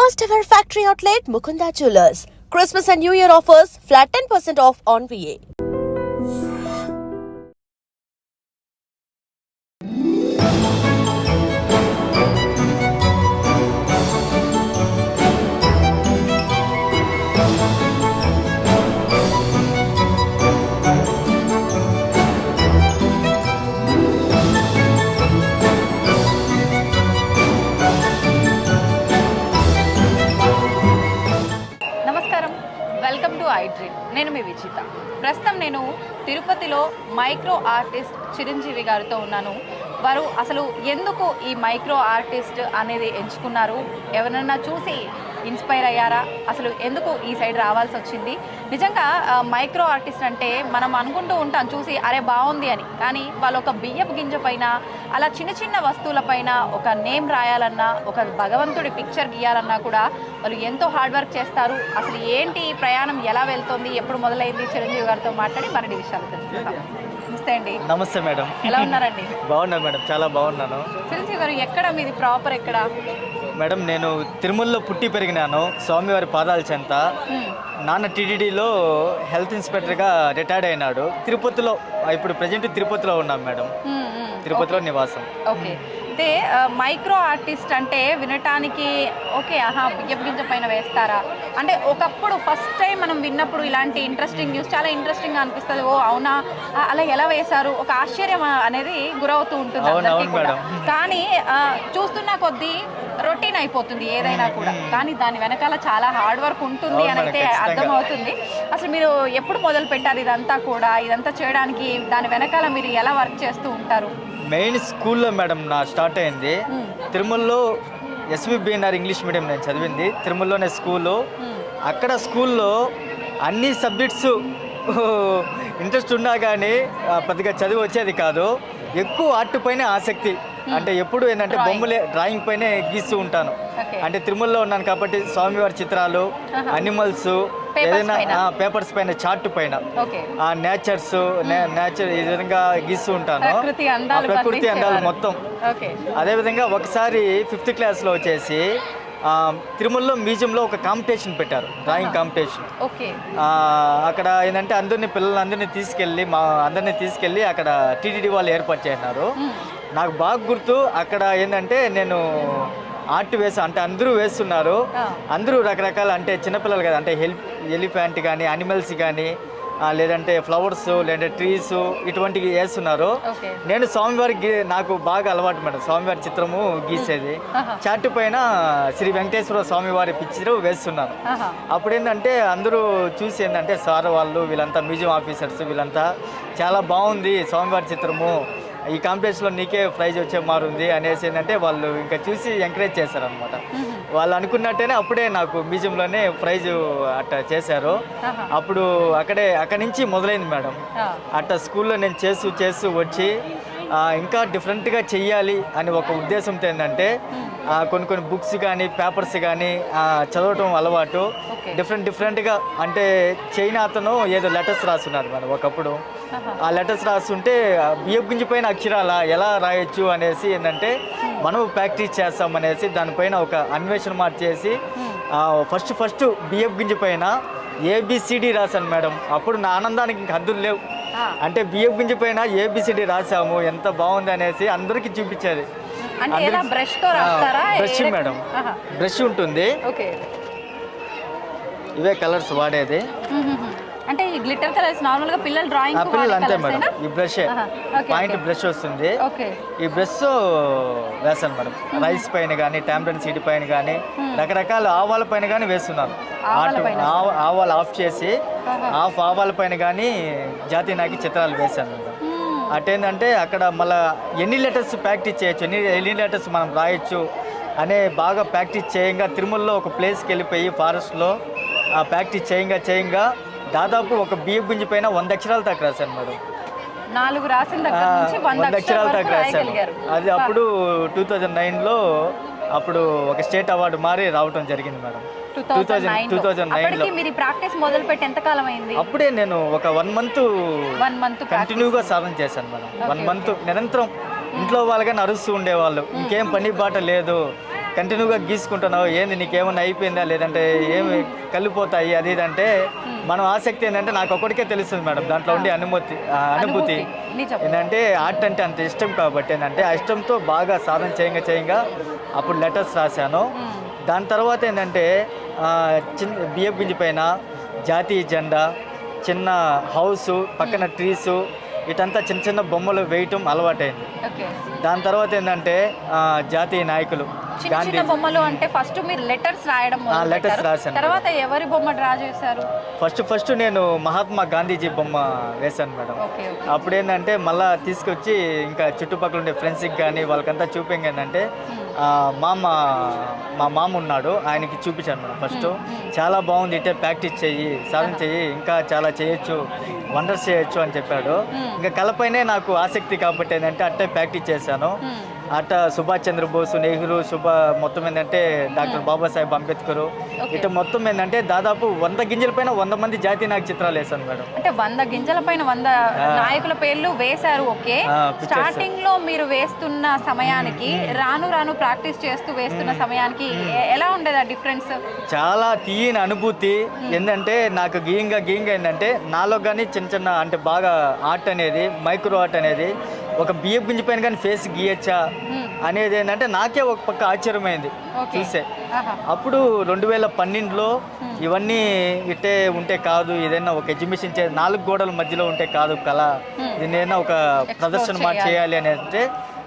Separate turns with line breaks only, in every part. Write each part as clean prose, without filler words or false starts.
First ever factory outlet Mukunda Jewelers. Christmas and New Year offers flat 10% off on VA.
నమస్కారం, welcome to I dream. నేను మీ విచిత. ప్రస్తుతం నేను తిరుపతిలో micro artist Chiranjeevi గారితో ఉన్నాను. వారు అసలు ఎందుకు ఈ మైక్రో ఆర్టిస్ట్ అనేది ఎంచుకున్నారు, ఎవరన్నా చూసి ఇన్స్పైర్ అయ్యారా, అసలు ఎందుకు ఈ సైడ్ రావాల్సి వచ్చింది? నిజంగా మైక్రో ఆర్టిస్ట్ అంటే మనం అనుకుంటూ ఉంటాం చూసి అరే బాగుంది అని, కానీ వాళ్ళు ఒక బియ్యపు గింజ పైన అలా చిన్న చిన్న వస్తువుల పైన ఒక నేమ్ రాయాలన్నా, ఒక భగవంతుడి పిక్చర్ గీయాలన్నా కూడా వాళ్ళు ఎంతో హార్డ్ వర్క్ చేస్తారు. అసలు ఏంటి ఈ ప్రయాణం, ఎలా వెళ్తుంది, ఎప్పుడు మొదలైంది, చిరంజీవి గారితో మాట్లాడి మరిన్ని విషయాలు తెలుసుకుందాం. నమస్తే అండి.
నమస్తే మేడం.
ఎలా ఉన్నారండి?
బాగున్నాను మేడం, చాలా బాగున్నాను.
చిరంజీవి గారు ఎక్కడ మీది ప్రాపర్ ఎక్కడ?
మేడం నేను తిరుమలలో పుట్టి పెరిగినాను, స్వామివారి పాదాల చెంత. నాన్న టీటీడీలో హెల్త్ ఇన్స్పెక్టర్గా రిటైర్డ్ అయినాడు. తిరుపతిలో ఇప్పుడు ప్రజెంట్ తిరుపతిలో ఉన్నాం మేడం, తిరుపతిలో నివాసం.
ఓకే, అయితే మైక్రో ఆర్టిస్ట్ అంటే వినటానికి ఓకే, బియ్యపు గింజ పైన వేస్తారా అంటే ఒకప్పుడు ఫస్ట్ టైం మనం విన్నప్పుడు ఇలాంటి ఇంట్రెస్టింగ్ న్యూస్ చాలా ఇంట్రెస్టింగ్గా అనిపిస్తుంది. ఓ అవునా, అలా ఎలా వేశారు, ఒక ఆశ్చర్యం అనేది గురవుతూ ఉంటుంది అందరికీ కూడా. కానీ చూస్తున్న కొద్దీ రొటీన్ అయిపోతుంది ఏదైనా కూడా, కానీ దాని వెనకాల చాలా హార్డ్ వర్క్ ఉంటుంది అని అయితే అర్థమవుతుంది. అసలు మీరు ఎప్పుడు మొదలు పెట్టారు ఇదంతా కూడా, ఇదంతా చేయడానికి దాని వెనకాల మీరు ఎలా వర్క్ చేస్తూ ఉంటారు?
మెయిన్ స్కూల్లో మేడం నా స్టార్ట్ అయింది. తిరుమలలో ఎస్విబిఎన్ఆర్ ఇంగ్లీష్ మీడియం నేను చదివింది, తిరుమలలోనే స్కూలు. అక్కడ స్కూల్లో అన్ని సబ్జెక్ట్స్ ఇంట్రెస్ట్ ఉన్నా కానీ పెద్దగా చదివి వచ్చేది కాదు. ఎక్కువ ఆర్ట్ పైన ఆసక్తి, అంటే ఎప్పుడు ఏంటంటే బొమ్మలే, డ్రాయింగ్ పైనే గీస్తూ ఉంటాను. అంటే తిరుమలలో ఉన్నాను కాబట్టి స్వామివారి చిత్రాలు, అనిమల్స్, ఏదైనా పేపర్స్ పైన, చార్ట్ పైన నేచర్ ఈ విధంగా గీస్తూ ఉంటాను, ప్రకృతి అందాలు మొత్తం. అదేవిధంగా ఒకసారి 5th క్లాస్లో వచ్చేసి తిరుమలలో మ్యూజియంలో ఒక కాంపిటీషన్ పెట్టారు, డ్రాయింగ్ కాంపిటీషన్. అక్కడ ఏంటంటే పిల్లలందరినీ తీసుకెళ్ళి అక్కడ టీటీడీ వాళ్ళు ఏర్పాటు చేసినారు. నాకు బాగా గుర్తు, అక్కడ ఏంటంటే నేను ఆర్ట్ వేసా, అంటే అందరూ వేస్తున్నారు, అందరూ రకరకాల, అంటే చిన్నపిల్లలు కదా, అంటే ఎలిఫెంట్ కానీ, అనిమల్స్ కానీ, లేదంటే ఫ్లవర్స్, లేదంటే ట్రీస్, ఇటువంటివి వేస్తున్నారు. నేను స్వామివారికి, నాకు బాగా అలవాటు మేడం స్వామివారి చిత్రము గీసేది. చార్ట్ పైన శ్రీ వెంకటేశ్వర స్వామివారి పిక్చర్ వేస్తున్నాను. అప్పుడు ఏంటంటే అందరూ చూసి ఏంటంటే సార్ వాళ్ళు, వీళ్ళంతా మ్యూజియం ఆఫీసర్స్, వీళ్ళంతా చాలా బాగుంది స్వామివారి చిత్రము, ఈ కాంపిటీషన్లో నీకే ప్రైజ్ వచ్చే మారుంది అనేసి ఏంటంటే వాళ్ళు ఇంకా చూసి ఎంకరేజ్ చేశారనమాట. వాళ్ళు అనుకున్నట్టేనే అప్పుడే నాకు మ్యూజియంలోనే ప్రైజ్ అట్లా చేశారు. అప్పుడు అక్కడి నుంచి మొదలైంది మేడం. అట్లా స్కూల్లో నేను చేస్తూ వచ్చి ఇంకా డిఫరెంట్గా చెయ్యాలి అని ఒక ఉద్దేశంతో ఏంటంటే కొన్ని బుక్స్ కానీ, పేపర్స్ కానీ చదవటం అలవాటు. డిఫరెంట్గా, అంటే చైనా అతను ఏదో లెటర్స్ రాస్తున్నారు మేడం ఒకప్పుడు. ఆ లెటర్స్ రాస్తుంటే బియ్యపు గింజ పైన అక్షరాల ఎలా రాయొచ్చు అనేసి ఏంటంటే మనం ప్రాక్టీస్ చేస్తామనేసి దానిపైన ఒక అన్వేషణ మార్చేసి ఫస్ట్ బియ్యపు గింజ పైన ఏబిసిడి రాశాను మేడం. అప్పుడు నా ఆనందానికి ఇంక హద్దులు లేవు. అంటే బియ్యపు గింజ పైన ఏబిసిడి రాసాము, ఎంత బాగుంది అనేసి అందరికీ చూపించేది. బ్రష్ మేడం, బ్రష్ ఉంటుంది, ఇవే కలర్స్ వాడేది.
అంటే ఈ గ్లిటర్ కలర్స్ నార్మల్ గా పిల్లలు డ్రాయింగ్
అంతే మేడం. ఈ బ్రష్ పాయింట్ బ్రష్ వస్తుంది, ఈ బ్రష్ వేస్తాను మేడం. రైస్ పైన కానీ, టాంబ్రెన్ సీడ్ పైన కానీ, రకరకాల ఆవాల పైన కానీ వేస్తున్నాను. ఆవాలు ఆఫ్ చేసి ఆవాల పైన కానీ జాతీయ నాయకి చిత్రాలు వేశాను మేడం. అటేంటంటే అక్కడ మళ్ళీ ఎన్ని లెటర్స్ ప్రాక్టీస్ చేయొచ్చు, ఎన్ని లెటర్స్ మనం రాయొచ్చు అనే బాగా ప్రాక్టీస్ చేయంగా తిరుమలలో ఒక ప్లేస్కి వెళ్ళిపోయి ఫారెస్ట్లో ప్రాక్టీస్ చేయంగా దాదాపు ఒక బియ్యపు గింజ పైన 100 అక్షరాలు దాకా రాశాను మేడం.
4 రాసిన దగ్గర నుంచి 100 అక్షరాలు దాకా రాశాను.
అది అప్పుడు 2009లో అప్పుడు ఒక స్టేట్ అవార్డు మారి రావటం జరిగింది మేడం. 2009లో
మీరు ప్రాక్టీస్ మొదలుపెట్టి ఎంత కాలం అయింది?
అప్పుడే నేను ఒక 1 మంత్ కంటిన్యూగా సాధన చేశాను మేడం. 1 మంత్ నిరంతరం ఇంట్లో వాళ్ళగా నడుస్తూ ఉండేవాళ్ళు, ఇంకేం పని బాట లేదు, కంటిన్యూగా గీసుకుంటున్నావు, ఏంది నీకేమన్నా అయిపోయిందా, లేదంటే ఏమి కలిపోతాయి అది ఇది అంటే మనం ఆసక్తి ఏంటంటే నాకు ఒక్కడికే తెలుస్తుంది మేడం దాంట్లో ఉండే అనుభూతి
నిజం.
ఏంటంటే ఆర్ట్ అంటే అంత ఇష్టం కాబట్టి ఏంటంటే ఆ ఇష్టంతో బాగా సాధన చేయంగా అప్పుడు లెటర్స్ రాశాను. దాని తర్వాత ఏంటంటే చిన్న బియ్యం గింజ పైన జాతీయ జెండా, చిన్న హౌసు, పక్కన ట్రీసు, ఇటంతా చిన్న చిన్న బొమ్మలు వేయటం అలవాటైంది.
ఓకే.
దాని తర్వాత ఏంటంటే జాతీయ నాయకులు
చిన్న
గాంధీ
చిన్న బొమ్మలు అంటే ఫస్ట్ మీరు లెటర్స్ రాయడం
లెటర్స్ రాశాను.
తర్వాత ఎవరి బొమ్మ డ్రా చేశారు?
ఫస్ట్ నేను మహాత్మా గాంధీజీ బొమ్మ వేశాను మేడం.
ఓకే.
అప్పుడు ఏంటంటే మళ్ళీ తీసుకొచ్చి ఇంకా చుట్టుపక్కల ఉండే ఫ్రెండ్స్కి కానీ వాళ్ళకంతా చూపింగ్ ఏంటంటే మా మామ ఉన్నాడు, ఆయనకి చూపించాను మేడం. ఫస్ట్ చాలా బాగుంది, ఇటే ప్రాక్టీస్ చెయ్యి, సాధన చెయ్యి, ఇంకా చాలా చేయొచ్చు, వండర్స్ చేయొచ్చు అని చెప్పాడు. ఇంకా కళపైనే నాకు ఆసక్తి కాబట్టి ఏంటంటే అట్టే ప్రాక్టీస్ చేశాను. అట్ట సుభాష్ చంద్రబోస్, నెహ్రూ, మొత్తం ఏంటంటే డాక్టర్ బాబాసాహెబ్ అంబేద్కర్, ఇటు మొత్తం ఏంటంటే దాదాపు 100 గింజల పైన 100 మంది జాతీయ నాయక చిత్రాలు వేశాను మేడం.
అంటే 100 గింజల పైన 100 నాయకుల పేర్లు వేశారు. ఓకే. స్టార్టింగ్ లో మీరు వేస్తున్న సమయానికి రాను ప్రాక్టీస్ చేస్తూ వేస్తున్న సమయానికి ఎలా ఉండేది ఆ డిఫరెన్స్?
చాలా తీయని అనుభూతి. ఏంటంటే నాకు గీయంగా ఏంటంటే నాలో కానీ చిన్న అంటే బాగా ఆర్ట్ అనేది, మైక్రో ఆర్ట్ అనేది, ఒక బియ్యం గింజ పైన కానీ ఫేస్ గీయచ్చా అనేది ఏంటంటే నాకే ఒక పక్క ఆశ్చర్యమైంది చూసే. అప్పుడు 2012లో ఇవన్నీ ఇట్టే ఉంటే కాదు, ఏదైనా ఒక ఎగ్జిబిషన్ 4 గోడల మధ్యలో ఉంటే కాదు కళ, దీన్నైనా ఒక ప్రదర్శన చేయాలి అని అంటే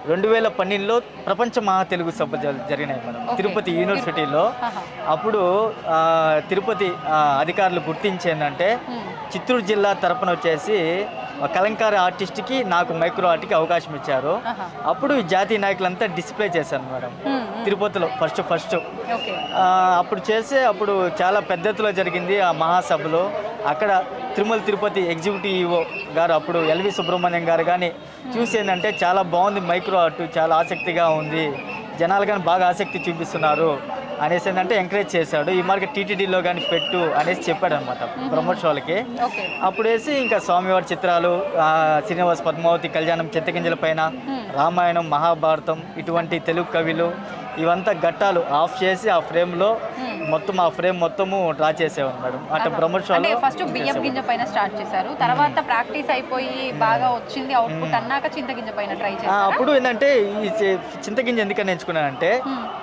2012లో ప్రపంచ మహా తెలుగు సభ జరిగినాయి మేడం తిరుపతి యూనివర్సిటీలో. అప్పుడు తిరుపతి అధికారులు గుర్తించేందంటే చిత్తూరు జిల్లా తరపున వచ్చేసి కలంకారీ ఆర్టిస్ట్కి నాకు మైక్రో ఆర్ట్కి అవకాశం ఇచ్చారు. అప్పుడు ఈ జాతీయ నాయకులంతా డిస్ప్లే చేశాను మేడం తిరుపతిలో ఫస్ట్. అప్పుడు అప్పుడు చాలా పెద్ద ఎత్తులో జరిగింది ఆ మహాసభలో. అక్కడ తిరుపతి ఎగ్జిక్యూటివ్ ఈఓ గారు అప్పుడు ఎల్వి సుబ్రహ్మణ్యం గారు కానీ చూసేందంటే చాలా బాగుంది మైక్రో ఆర్ట్, చాలా ఆసక్తిగా ఉంది, జనాలు కానీ బాగా ఆసక్తి చూపిస్తున్నారు అనేసి ఏంటంటే ఎంకరేజ్ చేశాడు. ఈ మార్కెట్ టీటీడీలో కానీ పెట్టు అనేసి చెప్పాడు అనమాట ప్రమోట్ వాళ్ళకి. అప్పుడు వేసి ఇంకా స్వామివారి చిత్రాలు, శ్రీనివాస్ పద్మావతి కళ్యాణం, చింతగింజల పైన, రామాయణం, మహాభారతం, ఇటువంటి తెలుగు కవులు ఇవంతా ఘట్టాలు ఆఫ్ చేసి ఆ ఫ్రేమ్లో మొత్తము డ్రా చేసేవాడు మేడం. అటు బ్రహ్మోట్ షోలో
ఫస్ట్ బియ్యం గింజ పైన స్టార్ట్ చేశారు, తర్వాత ప్రాక్టీస్ అయిపోయి బాగా వచ్చింది అవుట్పుట్ అన్నాక చింతగింజ పైన ట్రై చేశారు.
అప్పుడు ఏంటంటే ఈ చింతగింజ ఎందుకని ఎంచుకున్నానంటే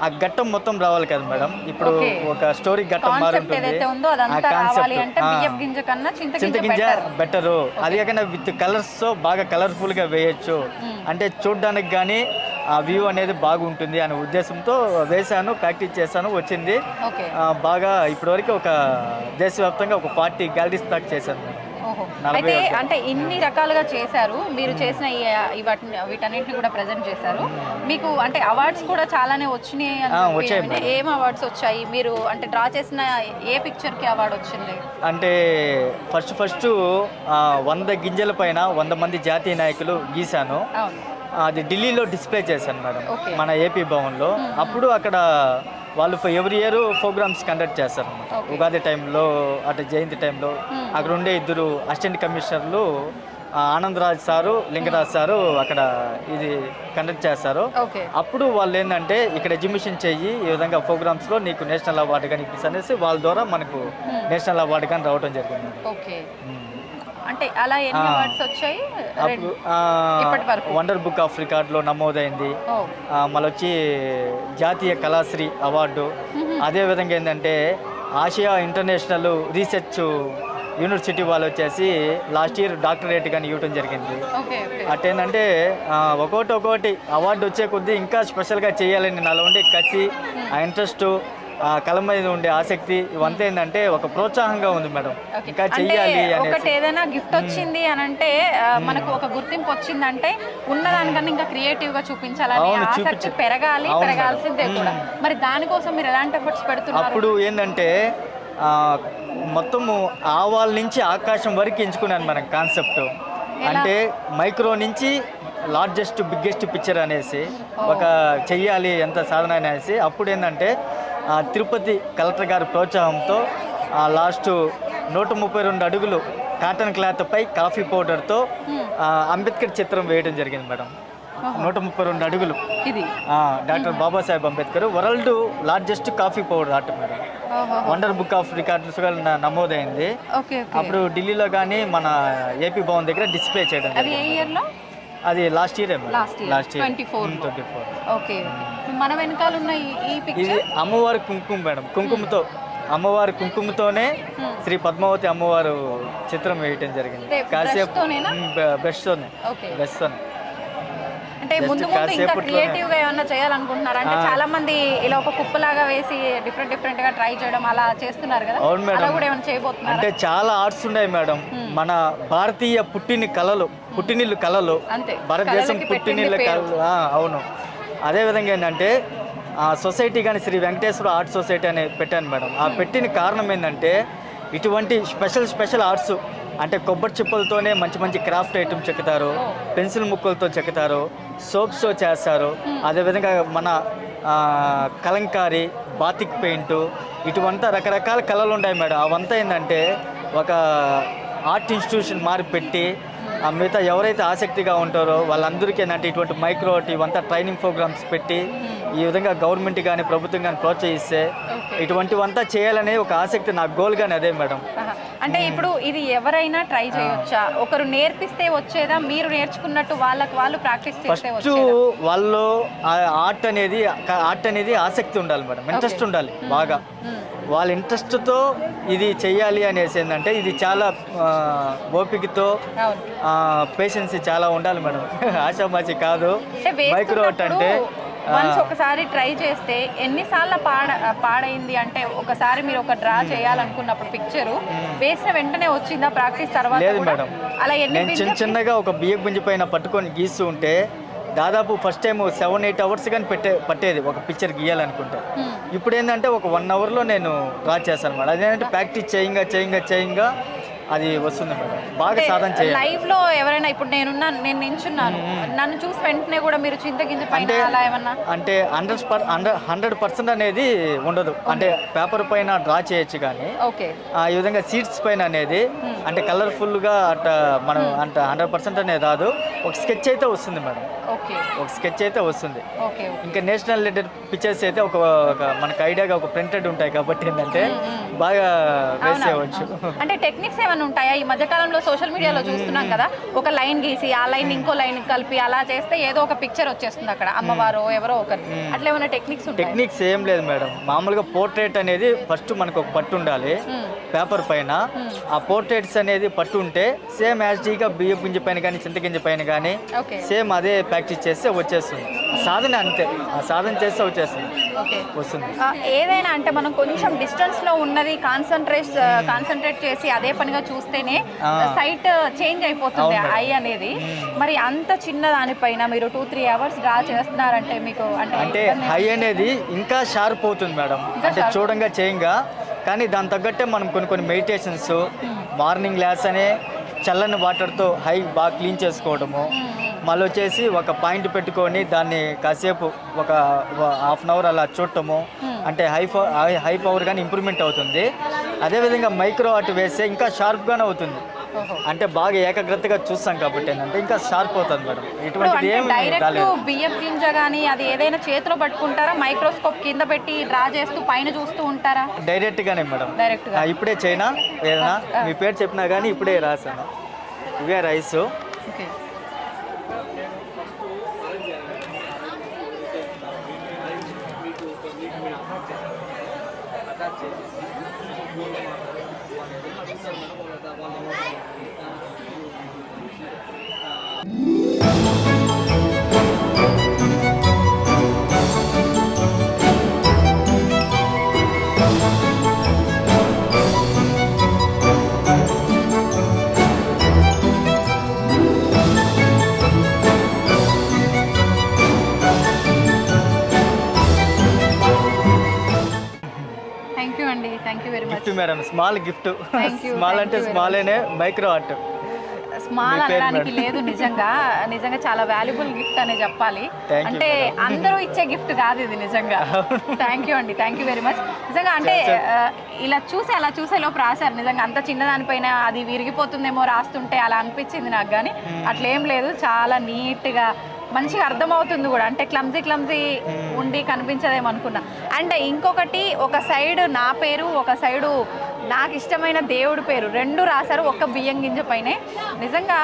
ఆ ఘట్టం మొత్తం రావాలి కదా మేడం. ఇప్పుడు ఒక స్టోరీ ఘట్టం మారుంటుంది, చింతగింజ బెటరు. అది కాకుండా విత్ కలర్స్ తో బాగా కలర్ఫుల్ గా వేయచ్చు, అంటే చూడడానికి కానీ ఆ వ్యూ అనేది బాగుంటుంది అనే ఉద్దేశంతో వేశాను, ప్రాక్టీస్ చేశాను, వచ్చింది బాగా. ఇప్పటివరకు ఒక దేశవ్యాప్తంగా ఒక 40 గ్యాలరీస్ దాకా చేశాను.
అయితే అంటే ఇన్ని రకాలుగా చేశారు మీరు, చేసిన వీటన్నిటిని కూడా ప్రెజెంట్ చేశారు. మీకు అంటే అవార్డ్స్ కూడా చాలానే వచ్చినాయి. ఏం అవార్డ్స్ వచ్చాయి? మీరు అంటే డ్రా చేసిన ఏ పిక్చర్కి అవార్డు వచ్చింది?
అంటే ఫస్ట్ 100 గింజల పైన 100 మంది జాతీయ నాయకులు గీశాను. అది ఢిల్లీలో డిస్ప్లే చేశాను మేడం మన ఏపీ భవన్లో. అప్పుడు అక్కడ వాళ్ళు ఎవ్రీ ఇయర్ ప్రోగ్రామ్స్ కండక్ట్ చేస్తారు అన్నమాట. ఉగాది టైంలో, అటు జయంతి టైంలో అక్కడ ఉండే 2 అసిస్టెంట్ కమిషనర్లు ఆనందరాజ్ సారు, లింగరాజ్ సారు అక్కడ ఇది కండక్ట్ చేస్తారు. అప్పుడు వాళ్ళు ఏంటంటే ఇక్కడ ఎగ్జిబిషన్ చెయ్యి, ఈ విధంగా ప్రోగ్రామ్స్లో నీకు నేషనల్ అవార్డు కానీ అనేసి వాళ్ళ ద్వారా మనకు నేషనల్ అవార్డు కానీ రావడం జరిగింది.
అంటే అలా ఎన్ని అవార్డ్స్ వచ్చాయి?
వండర్ బుక్ ఆఫ్ రికార్డ్లో నమోదైంది. మళ్ళీ వచ్చి జాతీయ కళాశ్రీ అవార్డు. అదేవిధంగా ఏంటంటే ఆసియా ఇంటర్నేషనల్ రీసెర్చ్ యూనివర్సిటీ వాళ్ళు వచ్చేసి లాస్ట్ ఇయర్ డాక్టరేట్ కానీ ఇవ్వడం జరిగింది. అట్టేంటంటే ఒక్కొక్కటి అవార్డు వచ్చే కొద్దీ ఇంకా స్పెషల్గా చేయాలని నాలో ఉండే కసి, ఆ ఇంట్రెస్ట్, ఆ కళ మీద ఉండే ఆసక్తి, ఇవంతా ఏంటంటే ఒక ప్రోత్సాహంగా ఉంది మేడం, ఇంకా చెయ్యాలి.
ఒకటి ఏదైనా గిఫ్ట్ వచ్చింది అని అంటే మనకు ఒక గుర్తింపు వచ్చిందంటే ఉన్నదానికన్నా ఇంకా క్రియేటివ్ గా చూపించాలని ఆసక్తి పెరగాల్సిందే కూడా. మరి దానికోసం మీరు ఎలాంటి ఎఫర్ట్స్ పెడుతున్నారు?
అప్పుడు ఏంటంటే మొత్తము ఆవాల నుంచి ఆకాశం వరకు ఎంచుకున్నాను మనం కాన్సెప్ట్. అంటే మైక్రో నుంచి లార్జెస్ట్ బిగ్గెస్ట్ పిక్చర్ అనేసి ఒక చెయ్యాలి, ఎంత సాధన అనేసి. అప్పుడు ఏంటంటే తిరుపతి కలెక్టర్ గారి ప్రోత్సాహంతో లాస్ట్ 132 అడుగులు కాటన్ క్లాత్పై కాఫీ పౌడర్తో అంబేద్కర్ చిత్రం వేయడం జరిగింది మేడం. 132 అడుగులు.
ఇది
doctor Babasaheb Ambedkar world largest coffee powder art madam. Wonder book of records నమోదైంది. అప్పుడు ఢిల్లీలో కానీ మన ఏపీ భవన్ దగ్గర డిస్ప్లే చేయడం.
అది ఏ ఇయర్లో?
అది లాస్ట్ ఇయర్
24. ఓకే. మన వెనకాల ఉన్న ఈ
ఇది
పిక్చర్
అమ్మవారి కుంకుమ మేడం. కుంకుమతో అమ్మవారి కుంకుమతోనే శ్రీ పద్మావతి అమ్మవారు చిత్రం వేయటం జరిగింది. కాసేపు బ్రష్ తోనే.
అంటే ముందు ముందు ఇంకా క్రియేటివ్ గా ఏమన్నా చేయాలనుకుంటున్నారు అంటే చాలా మంది ఇలా ఒక కుప్పలాగా వేసి డిఫరెంట్ గా ట్రై చేయడం అలా చేస్తున్నారు కదా.
అవును మేడం.
అలా కూడా ఏమైనా చేయబోతున్నారు
అంటే చాలా ఆర్ట్స్ ఉన్నాయి మేడం. మన భారతీయ పుట్టినిల్లు కళలు,
అంతే
భారతదేశం పుట్టినిల్లు కళలు. అవును. అదే విధంగా ఏంటంటే సొసైటీ కానీ శ్రీ వెంకటేశ్వర ఆర్ట్ సొసైటీ అని పెట్టాను మేడం. ఆ పెట్టిన కారణం ఏంటంటే ఇటువంటి స్పెషల్ ఆర్ట్స్ అంటే కొబ్బరి చిప్పలతోనే మంచి క్రాఫ్ట్ ఐటమ్ చెక్కుతారు, పెన్సిల్ ముక్కలతో చెక్కుతారు, సోప్స్తో చేస్తారు. అదేవిధంగా మన కలంకారీ, బాతిక్ పెయింట్, ఇటువంతా రకరకాల కళలు ఉంటాయి మేడం. అవంతా ఏంటంటే ఒక ఆర్ట్ ఇన్స్టిట్యూషన్ పెట్టి మిగతా ఎవరైతే ఆసక్తిగా ఉంటారో వాళ్ళందరికీ ఏంటంటే ఇటువంటి మైక్రో ఆర్ట్ ఇవంతా ట్రైనింగ్ ప్రోగ్రామ్స్ పెట్టి ఈ విధంగా గవర్నమెంట్ కానీ ప్రభుత్వం కానీ ప్రోత్సహిస్తే ఇటువంటివంతా చేయాలనే ఒక ఆసక్తి నా గోల్ కానీ అదే మేడం.
అంటే ఇప్పుడు ఇది ఎవరైనా ట్రై చేయొచ్చా? ఒకరు నేర్పిస్తే వచ్చేదా, మీరు నేర్చుకున్నట్టు వాళ్ళు ప్రాక్టీస్ చేస్తే
ఫస్ట్ వాళ్ళు ఆర్ట్ అనేది ఆసక్తి ఉండాలి మేడం, ఇంట్రెస్ట్ ఉండాలి బాగా. వాళ్ళ ఇంట్రెస్ట్తో ఇది చెయ్యాలి అనేసి ఏంటంటే ఇది చాలా ఓపికతో పేషెన్స్ చాలా ఉండాలి మేడం. ఆశామాచి కాదు మైక్రో ఆర్ట్ అంటే.
ఒకసారి ట్రై చేస్తే ఎన్నిసార్లు పాడైంది అంటే ఒకసారి మీరు ఒక డ్రా చేయాలనుకున్నప్పుడు పిక్చరు వేసిన వెంటనే వచ్చిందా ప్రాక్టీస్ తర్వాత?
లేదు మేడం.
అలా
నేను చిన్నగా ఒక బియ్యం గుంజి పైన పట్టుకొని గీస్తూ ఉంటే దాదాపు ఫస్ట్ టైం 7-8 అవర్స్ కానీ పట్టేది ఒక పిక్చర్ గీయాలనుకుంటే. ఇప్పుడు ఏంటంటే ఒక 1 అవర్లో నేను డ్రా చేస్తాను మేడం. అదేంటంటే ప్రాక్టీస్ చేయంగా అది వస్తుంది మేడం. బాగా సాధన చేయాలి.
లైవ్ లో ఎవరైనా ఇప్పుడు నేను నించున్నాను, నన్ను చూసి వెంటనే కూడా మీరు చింతగింజ పైన అలా ఏమన్నా అంటే
100% అనేది ఉండదు. అంటే పేపర్ పైన డ్రా చేయొచ్చు కానీ ఈ విధంగా సీట్స్ పైన అనేది అంటే కలర్ఫుల్ గా అట్లా మనం అంటే 100% అనేది రాదు. ఒక స్కెచ్ అయితే వస్తుంది మేడం. ఒక స్కెచ్ అయితే వస్తుంది. ఇంకా నేషనల్ రిలేటెడ్ పిక్చర్స్ అయితే ఒక మనకు ఐడియాగా ఒక ప్రింటెడ్ ఉంటాయి కాబట్టి ఏంటంటే బాగా వేసేయవచ్చు.
అంటే టెక్నిక్స్ ఏమైనా ఉంటాయా? ఈ మధ్యకాలంలో సోషల్ మీడియాలో చూస్తున్నాం కదా, ఒక లైన్ గీసి ఆ లైన్ ఇంకో లైన్ కలిపి అలా చేస్తే ఏదో ఒక పిక్చర్ వచ్చేస్తుంది అక్కడ, అమ్మవారు ఎవరో ఒకరు. అట్లా ఏమైనా టెక్నిక్స్
ఏం లేదు మేడం. మామూలుగా పోర్ట్రేట్ అనేది ఫస్ట్ మనకు ఒక పట్టు ఉండాలి పేపర్ పైన. ఆ పోర్ట్రేట్స్ అనేది పట్టు ఉంటే సేమ్ యాజ్గా బియ్యం గింజ పైన కానీ చింతగింజ పైన కానీ సేమ్ అదే ప్రాక్టీస్ చేస్తే వచ్చేస్తుంది. సాధన అంతే, ఆ సాధన చేస్తే వస్తుంది.
ఏదైనా అంటే మనం కొంచెం డిస్టెన్స్ లో ఉన్నది కాన్సన్ట్రేట్ చేసి అదే పనిగా చూస్తేనే సైట్ చేంజ్ అయిపోతుంది ఐ అనేది. మరి అంత చిన్న దానిపైన మీరు 2-3 అవర్స్ డ్రా చేస్తున్నారంటే మీకు అంటే
ఐ అనేది ఇంకా షార్ప్ అవుతుంది మేడం. అంటే చూడంగా చేయంగా కానీ దాని తగ్గట్టే మనం కొన్ని మెడిటేషన్స్ మార్నింగ్ గ్లాస్ అనే చల్లని వాటర్తో హై బాగా క్లీన్ చేసుకోవడము, మళ్ళీ వచ్చేసి ఒక పాయింట్ పెట్టుకొని దాన్ని కాసేపు ఒక 1/2 అవర్ అలా చూడటము అంటే హై పవర్ కానీ ఇంప్రూవ్మెంట్ అవుతుంది. అదేవిధంగా మైక్రో ఆర్ట్ వేస్తే ఇంకా షార్ప్గానే అవుతుంది. అంటే బాగా ఏకాగ్రతగా చూస్తాం కాబట్టి ఏంటంటే ఇంకా షార్ప్ అవుతుంది మేడం. ఇటువంటిది ఏమి
బియ్యం గింజ కానీ అది ఏదైనా చేతిలో పట్టుకుంటారా, మైక్రోస్కోప్ కింద పెట్టి డ్రా చేస్తూ పైన చూస్తూ ఉంటారా?
డైరెక్ట్గానే మేడం. ఇప్పుడే చైనా ఏదైనా మీ పేరు చెప్పినా కానీ ఇప్పుడే రాశాను. ఇవే rice. Gift madam, small gift. Small అంటే స్మాలేనే మైక్రో ఆర్ట్.
స్మాల్ అనడానికి లేదు, నిజంగా చాలా వాల్యుబుల్ గిఫ్ట్ అనే చెప్పాలి. అంటే అందరూ ఇచ్చే గిఫ్ట్ కాదు ఇది నిజంగా. థ్యాంక్ యూ అండి, థ్యాంక్ యూ వెరీ మచ్. నిజంగా అంటే ఇలా అలా చూసే లోపు రాశారు. నిజంగా అంత చిన్నదానిపైన అది విరిగిపోతుందేమో రాస్తుంటే అలా అనిపించింది నాకు, కానీ అట్లేం లేదు. చాలా నీట్గా మంచిగా అర్థమవుతుంది కూడా, అంటే క్లమ్జీ ఉండి కనిపించదేమో అనుకున్నా. అండ్ ఇంకొకటి, ఒక సైడ్ నా పేరు, ఒక సైడు నాకు ఇష్టమైన దేవుడి పేరు, రెండు రాశారు ఒక్క బియ్యం గింజ పైనే. నిజంగా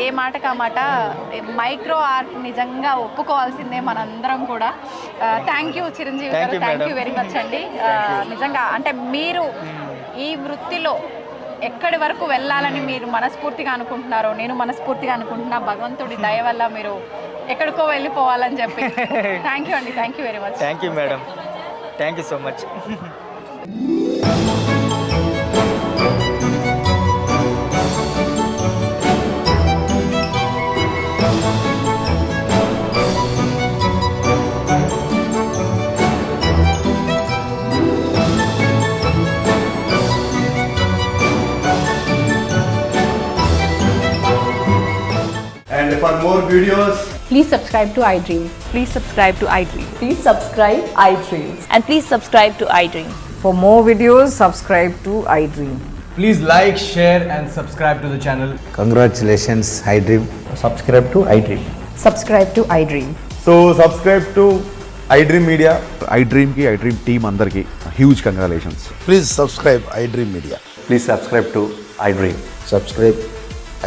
ఏ మాటకా మాట మైక్రో ఆర్ట్ నిజంగా ఒప్పుకోవాల్సిందే మనందరం కూడా. థ్యాంక్ యూ చిరంజీవి గారు, థ్యాంక్ యూ వెరీ మచ్ అండి. నిజంగా అంటే మీరు ఈ వృత్తిలో ఎక్కడి వరకు వెళ్ళాలని మీరు మనస్ఫూర్తిగా అనుకుంటున్నారో, నేను మనస్ఫూర్తిగా అనుకుంటున్నా, భగవంతుడి దయ వల్ల మీరు ఎక్కడికో వెళ్ళిపోవాలని చెప్పి. థ్యాంక్ యూ అండి, thank you very much.
Thank you madam, thank you so much.
And for more videos,
Please subscribe to iDream. Please subscribe to iDream.
Please subscribe iDream.
And please subscribe to iDream.
For more videos, subscribe to iDream.
Please like, share and subscribe to the channel.
Congratulations, iDream.
Subscribe to iDream.
Subscribe to iDream.
so subscribe to iDream Media.
iDream team andarki huge congratulations.
Please subscribe iDream Media.
Please subscribe to iDream.
Subscribe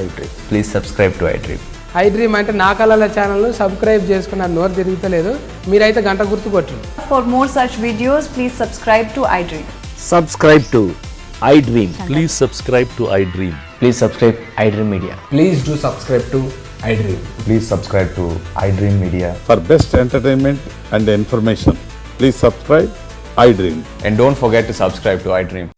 iDream.
Please subscribe to iDream.
iDream అంటే నా కళల ఛానల్ను subscribe చేసుకున్న నోరు తిరుగుతలేదు, మీరైతే గంట గుర్తు కొట్టండి.
For more such videos, please subscribe to iDream.
Subscribe to iDream.
Please subscribe to iDream.
Please subscribe iDream Media.
Please do subscribe to iDream.
Please subscribe to iDream Media.
For best entertainment and information, please subscribe iDream.
And don't forget to subscribe to iDream.